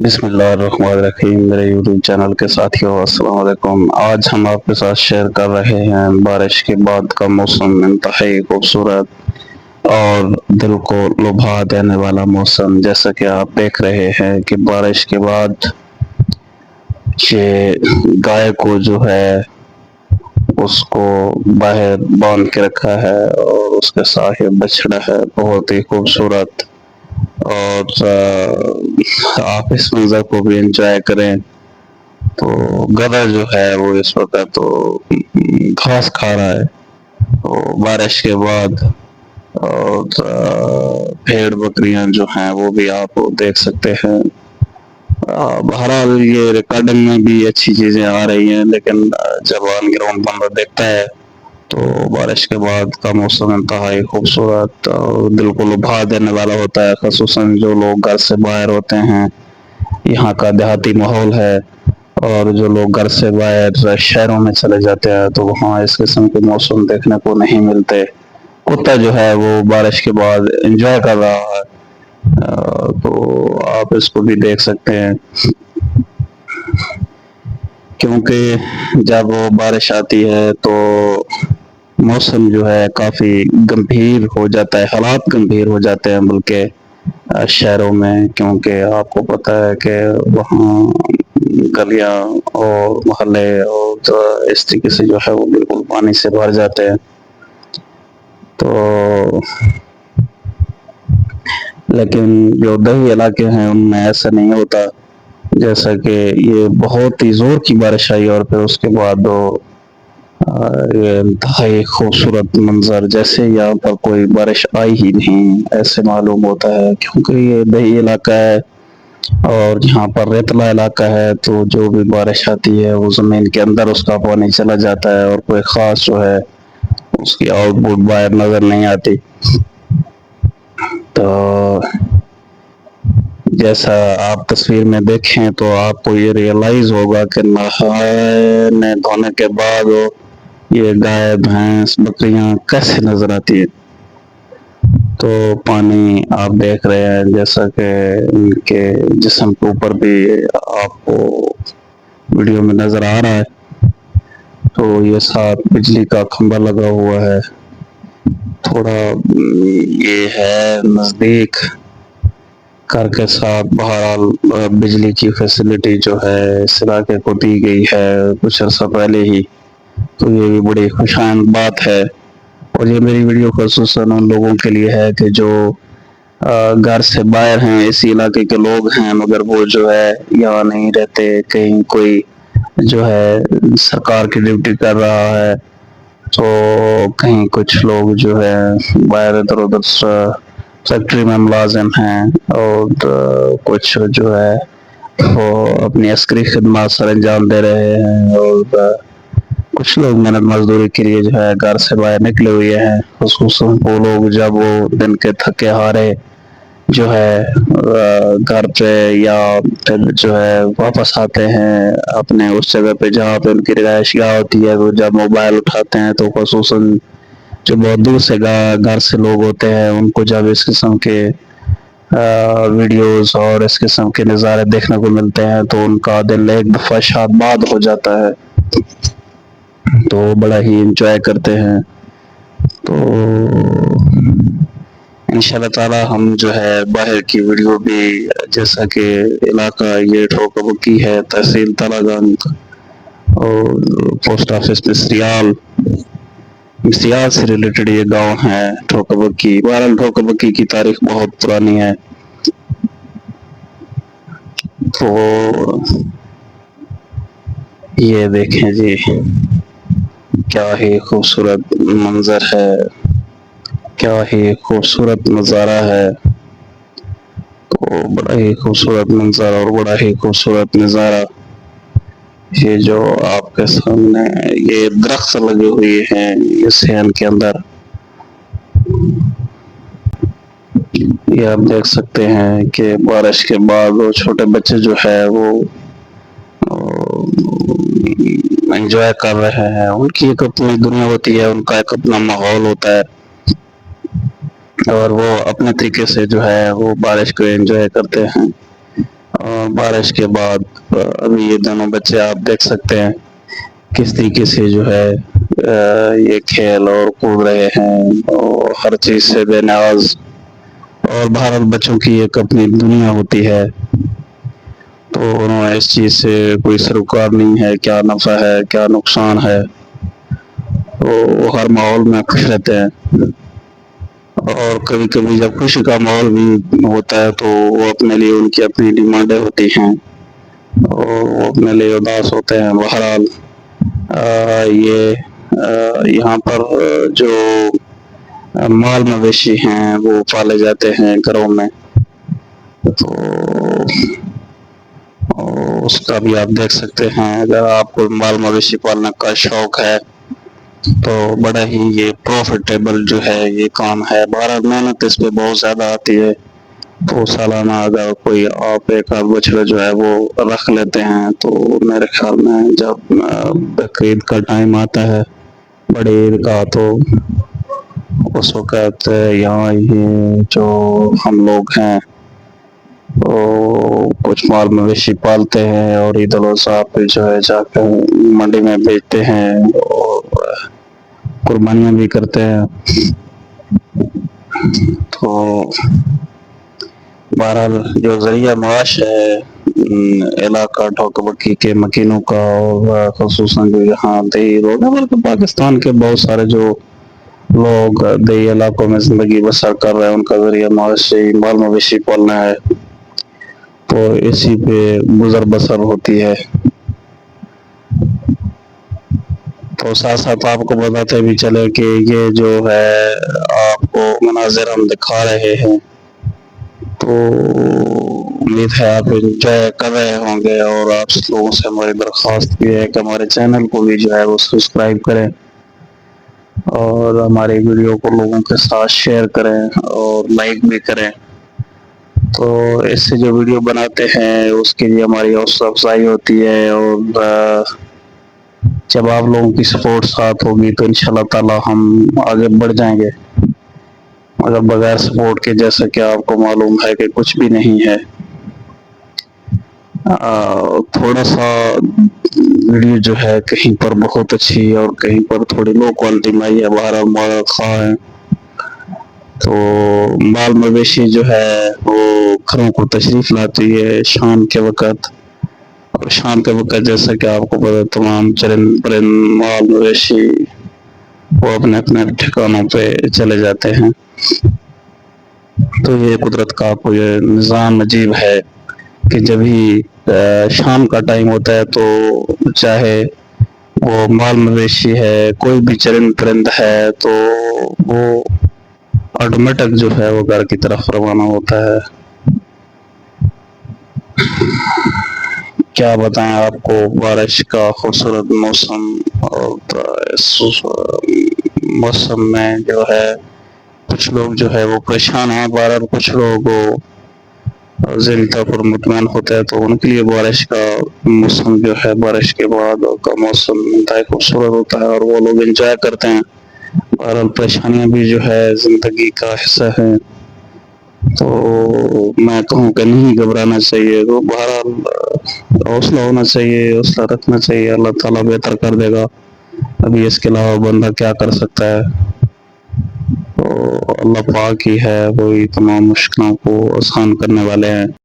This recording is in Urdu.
بسم اللہ الرحمن الرحیم میرے یوٹیوب چینل کے ساتھیوں السلام علیکم۔ آج ہم آپ کے ساتھ شیئر کر رہے ہیں بارش کے بعد کا موسم، انتہائی خوبصورت اور دل کو لبھا دینے والا موسم۔ جیسا کہ آپ دیکھ رہے ہیں کہ بارش کے بعد یہ گائے کو جو ہے اس کو باہر باندھ کے رکھا ہے اور اس کے ساتھ بچھڑا ہے، بہت ہی خوبصورت۔ اور آپ اس منظر کو بھی انجوائے کریں۔ تو گدھا جو ہے وہ اس وقت تو گھاس کھا رہا ہے تو بارش کے بعد، اور بھیڑ بکریاں جو ہیں وہ بھی آپ دیکھ سکتے ہیں۔ بہرحال یہ ریکارڈنگ میں بھی اچھی چیزیں آ رہی ہیں، لیکن جب آن گراؤنڈ بندہ دیکھتا ہے تو بارش کے بعد کا موسم انتہائی خوبصورت اور دل کو لبھا دینے والا ہوتا ہے، خصوصاً جو لوگ گھر سے باہر ہوتے ہیں۔ یہاں کا دیہاتی ماحول ہے، اور جو لوگ گھر سے باہر شہروں میں چلے جاتے ہیں تو وہاں اس قسم کے موسم دیکھنے کو نہیں ملتے۔ کتا جو ہے وہ بارش کے بعد انجوائے کر رہا ہے، تو آپ اس کو بھی دیکھ سکتے ہیں، کیونکہ جب وہ بارش آتی ہے تو موسم جو ہے کافی گمبھیر ہو جاتا ہے، حالات گمبھیر ہو جاتے ہیں بلکہ شہروں میں، کیونکہ آپ کو پتہ ہے کہ وہاں گلیاں اور محلے اور اس طریقے سے جو ہے وہ بالکل پانی سے بھر جاتے ہیں۔ تو لیکن جو دیہی علاقے ہیں ان میں ایسا نہیں ہوتا، جیسا کہ یہ بہت ہی زور کی بارش آئی اور پھر اس کے بعد یہ انتہائی خوبصورت منظر، جیسے یہاں پر کوئی بارش آئی ہی نہیں ایسے معلوم ہوتا ہے، کیونکہ یہ دیہی علاقہ ہے اور یہاں پر ریتلا علاقہ ہے، تو جو بھی بارش آتی ہے وہ زمین کے اندر اس کا پانی چلا جاتا ہے اور کوئی خاص جو ہے اس کی آؤٹ پٹ باہر نظر نہیں آتی۔ تو جیسا آپ تصویر میں دیکھیں تو آپ کو یہ ریئلائز ہوگا کہ نہانے دھونے کے بعد یہ گائے بھینس بکریاں کیسے نظر آتی ہے۔ تو پانی آپ دیکھ رہے ہیں جیسا کہ ان کے جسم کے اوپر بھی آپ کو ویڈیو میں نظر آ رہا ہے۔ تو یہ ساتھ بجلی کا کھمبا لگا ہوا ہے، تھوڑا یہ ہے نزدیک گھر کے ساتھ، بہرحال بجلی کی فیسلٹی جو ہے اس علاقے کو دی گئی ہے کچھ عرصہ پہلے ہی، تو یہ بھی بڑی خوشایند بات ہے۔ اور یہ میری ویڈیو خصوصاً ان لوگوں کے لیے ہے کہ جو گھر سے باہر ہیں، اسی علاقے کے لوگ ہیں مگر وہ جو ہے یہاں نہیں رہتے، کہیں کوئی جو ہے سرکار کی ڈیوٹی کر رہا ہے، تو کہیں کچھ لوگ جو ہے باہر ادھر ادھر فیکٹری میں ملازم ہیں، اور کچھ جو ہے وہ اپنی عسکری خدمات سر انجام دے رہے ہیں، اور کچھ لوگ محنت مزدوری کے لیے جو ہے گھر سے باہر نکلے ہوئے ہیں، خصوصاً وہ لوگ جب وہ دن کے تھکے ہارے جو ہے گھر پہ یا پھر جو ہے واپس آتے ہیں اپنے اس جگہ پہ جہاں پہ ان کی رہائش گاہ ہوتی ہے، وہ جب موبائل اٹھاتے ہیں تو خصوصاً جو بہت دور سے گھر سے لوگ ہوتے ہیں ان کو جب اس قسم کے ویڈیوز اور اس قسم کے نظارے دیکھنے کو ملتے ہیں تو ان کا دل ایک دفعہ شاد باد ہو جاتا ہے، تو بڑا ہی انجوائے کرتے ہیں۔ تو انشاءاللہ تعالی ہم جو ہے باہر کی ویڈیو بھی، جیسا کہ علاقہ یہ ٹھوکا بکی ہے، تحصیل تالہ گنج اور پوسٹ آفس مستریال سے ریلیٹڈ یہ گاؤں ہے ٹھوکا بکی۔ بہرحال ٹھوکا بکی کی تاریخ بہت پرانی ہے، تو یہ دیکھیں جی کیا ہی خوبصورت منظر ہے، کیا ہی خوبصورت نظارہ ہے، تو بڑا ہی خوبصورت منظر اور بڑا ہی خوبصورت نظارہ۔ یہ جو آپ کے سامنے یہ درخت لگے ہوئے ہیں اس صحن کے اندر، یہ آپ دیکھ سکتے ہیں کہ بارش کے بعد وہ چھوٹے بچے جو ہے وہ انجوائے کر رہے ہیں، ان کی ایک اپنی دنیا ہوتی ہے، ان کا ایک اپنا ماحول ہوتا ہے، اور وہ اپنے طریقے سے جو ہے وہ بارش کو انجوائے کرتے ہیں۔ اور بارش کے بعد ابھی یہ دونوں بچے آپ دیکھ سکتے ہیں کس طریقے سے جو ہے یہ کھیل اور کود رہے ہیں اور ہر چیز سے بے نیاز، اور بھارت بچوں کی ایک اپنی دنیا ہوتی ہے، تو انہوں نے اس چیز سے کوئی سروکار نہیں ہے کیا نفع ہے کیا نقصان ہے، وہ ہر ماحول میں خوش رہتے ہیں، اور کبھی کبھی جب خوشی کا ماحول بھی ہوتا ہے تو وہ اپنے لیے ان کی اپنی ڈیمانڈیں ہوتی ہیں اور وہ اپنے لیے اداس ہوتے ہیں۔ بہرحال یہ یہاں پر جو مال مویشی ہیں وہ پالے جاتے ہیں گھروں میں، تو اس کا بھی آپ دیکھ سکتے ہیں، اگر آپ کو مال مویشی پالنے کا شوق ہے تو بڑا ہی یہ پروفیٹیبل جو ہے یہ کام ہے، بہرحال محنت اس پہ بہت زیادہ آتی ہے، تو سالانہ اگر کوئی آپ ایک آدھ بچڑا جو ہے وہ رکھ لیتے ہیں تو میرے خیال میں جب بقرعید کا ٹائم آتا ہے بڑی عید کا، تو اس وقت یہاں یہ جو ہم لوگ ہیں وہ کچھ مال مویشی پالتے ہیں اور عید الاضحیٰ پہ جو ہے جا کر منڈی میں بیچتے ہیں اور قربانیاں بھی کرتے ہیں، تو بہرحال جو ذریعہ معاش ہے علاقہ ٹھوک بکی کے مکینوں کا، اور خصوصاً جو یہاں دیہی لوگ ہیں بلکہ پاکستان کے بہت سارے جو لوگ دیہی علاقوں میں زندگی بسر کر رہے ہیں ان کا ذریعہ معاش مال مویشی پالنا ہے، تو اسی پہ گزر بسر ہوتی ہے۔ تو ساتھ ساتھ آپ کو بتاتے بھی چلے کہ یہ جو ہے آپ کو مناظر ہم دکھا رہے ہیں تو امید ہے آپ انجوائے کر رہے ہوں گے، اور آپ لوگوں سے ہماری درخواست بھی ہے کہ ہمارے چینل کو بھی جو ہے وہ سبسکرائب کریں اور ہماری ویڈیو کو لوگوں کے ساتھ شیئر کریں اور لائک بھی کریں، تو اس سے جو ویڈیو بناتے ہیں اس کے لیے ہماری حوصلہ افزائی ہوتی ہے، اور جب آپ لوگوں کی سپورٹ ساتھ ہوگی تو انشاءاللہ تعالی ہم آگے بڑھ جائیں گے، مگر بغیر سپورٹ کے جیسا کہ آپ کو معلوم ہے کہ کچھ بھی نہیں ہے۔ تھوڑا سا ویڈیو جو ہے کہیں پر بہت اچھی اور کہیں پر تھوڑی لو کوالٹی میں آئی ہے، بہرحال مال خواہ ہے، تو مال مویشی جو ہے وہ گھروں کو تشریف لاتی ہے شام کے وقت، اور شام کے وقت جیسا کہ آپ کو پتہ تمام چرند پرند مال مویشی وہ اپنے اپنے ٹھکانوں پہ چلے جاتے ہیں، تو یہ قدرت کا کوئی نظام عجیب ہے کہ جب ہی شام کا ٹائم ہوتا ہے تو چاہے وہ مال مویشی ہے کوئی بھی چرند پرند ہے تو وہ آٹومیٹک جو ہے وہ گھر کی طرف روانہ ہوتا ہے۔ کیا بتائیں آپ کو، بارش کا خوبصورت موسم، اور اس موسم میں جو ہے کچھ لوگ جو ہے وہ پریشان ہیں، بہرحال کچھ لوگ ذہنی طور پر مطمئن ہوتا ہے تو ان کے لیے بارش کا موسم جو ہے بارش کے بعد کا موسم انتہائی خوبصورت ہوتا ہے اور وہ لوگ انجوائے کرتے ہیں، بہرحال پریشانیاں بھی جو ہے زندگی کا حصہ ہے، تو میں کہوں کہ نہیں گھبرانا چاہیے، تو بہرحال حوصلہ ہونا چاہیے، حوصلہ رکھنا چاہیے، اللہ تعالیٰ بہتر کر دے گا، ابھی اس کے علاوہ بندہ کیا کر سکتا ہے، تو اللہ پاک ہی ہے وہی تمام مشکلوں کو آسان کرنے والے ہیں۔